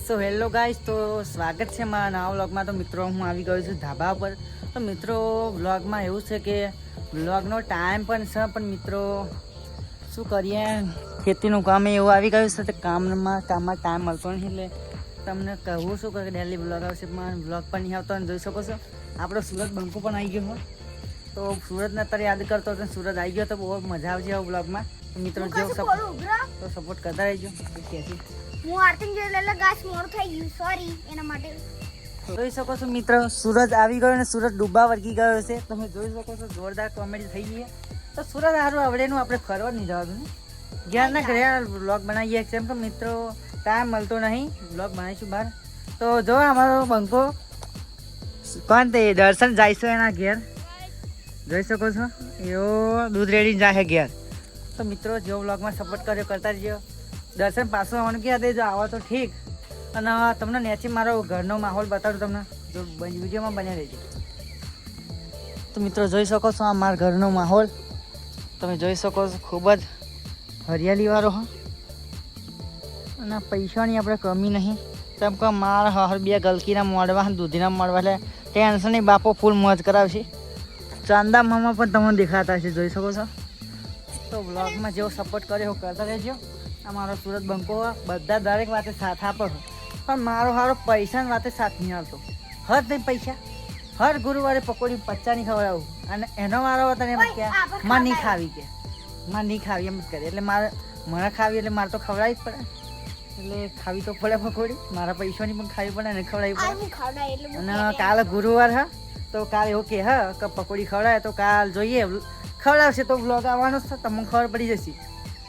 So hello guys, તો સ્વાગત છે મારા નવા વ્લોગમાં. તો મિત્રો હું આવી ગયો છું ધાબા પર. તો મિત્રો વ્લોગમાં એવું છે કે વ્લોગનો ટાઈમ પણ છે, પણ મિત્રો શું કરીએ, ખેતીનું કામ એવું આવી ગયું છે. તો કામમાં ટાઈમ મળતો નહીં, એટલે તમને કહું છું કે ડેલી વ્લોગ આવશે, પણ વ્લોગ પણ નહીં આવતો. અને જોઈ શકો છો આપણો સુરત બંકો પણ આવી ગયો હોય. તો સુરતને અત્યારે યાદ કરતો હતો, સુરત આવી ગયો તો બહુ મજા આવશે આ વ્લોગમાં. તો મિત્રો જો સપોર્ટ કરતા રહેજો. હું આરતી જોઈ એટલે ગાસ મોડ થઈ ગયું, સોરી એના માટે. જોઈ શકો છો મિત્રો, સૂરજ આવી ગયો અને સૂરજ ડૂબા વળગી ગયો છે. તમે જોઈ શકો છો જોરદાર કોમેડી થઈ ગઈ. તો સૂરજ સારું આવડેનું આપણે ફરવા નહીં જવાનું ને, ઘેરના ઘરે વ્લોગ બનાવીએ કેમ કે મિત્રો ટાઈમ મળતો નહીં, વ્લોગ બનાવીશું બહાર. તો જો અમારો બંકો કોણ તે દર્શન જાય છે એના ઘેર, જોઈ શકો છો એવો દૂધ રેડી જાય છે ઘેર. તો મિત્રો જો વ્લોગમાં સપોર્ટ કર્યો કરતા રહીજો. દર્શન પાછું આવવાનું ક્યાં દે, જો આવો તો ઠીક. અને તમને નેચી મારો ઘરનો માહોલ બતાડું તમને, જો વિડીયોમાં બન્યા રહેજો. તો મિત્રો જોઈ શકો છો આ મારા ઘરનો માહોલ, તમે જોઈ શકો છો ખૂબ જ હરિયાળીવાળો હો. અને પૈસાની આપણે કમી નહીં, કેમ કે મારા હર બે ગલકીના મોડવા દૂધીના મોડવા, એટલે ટેન્શન નહીં, બાપો ફૂલ મોજ કરાવશે. ચાંદા મામા પણ તમને દેખાતા છે, જોઈ શકો છો. તો વ્લોગમાં જેવો સપોર્ટ કર્યો એવું કરતા રહેજો. અમારો સુરત બંકો બધા દરેક વાતે સાથ આપો છો, પણ મારો હારો પૈસાની વાતે સાથ નહીં આવતો. હર નહીં પૈસા, હર ગુરુવારે પકોડી 50 ની ખવડાવું, અને એનો મારો વતન એમ કે માં નહીં ખાવી, કે માં નહીં ખાવી એમ જ કરે. એટલે મને ખાવી એટલે મારે તો ખવડાવી જ પડે, એટલે ખાવી તો પડે પકોડી. મારા પૈસાની પણ ખાવી પડે અને ખવડાવી પડે. અને કાલે ગુરુવાર હા, તો કાલે એવું કે હા કે પકોડી ખવડાવે, તો કાલ જોઈએ ખવડાવશે તો વ્લોગ આવવાનો છે, તમને ખબર પડી જશે.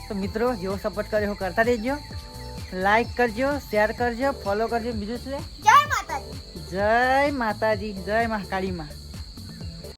તો મિત્રો જેવો સપોર્ટ કર્યો કરતા રહેજો, લાઈક કરજો, શેર કરજો, ફોલો કરજો. બીજું શું? જય માતાજી, જય માતાજી, જય મહાકાળી માં.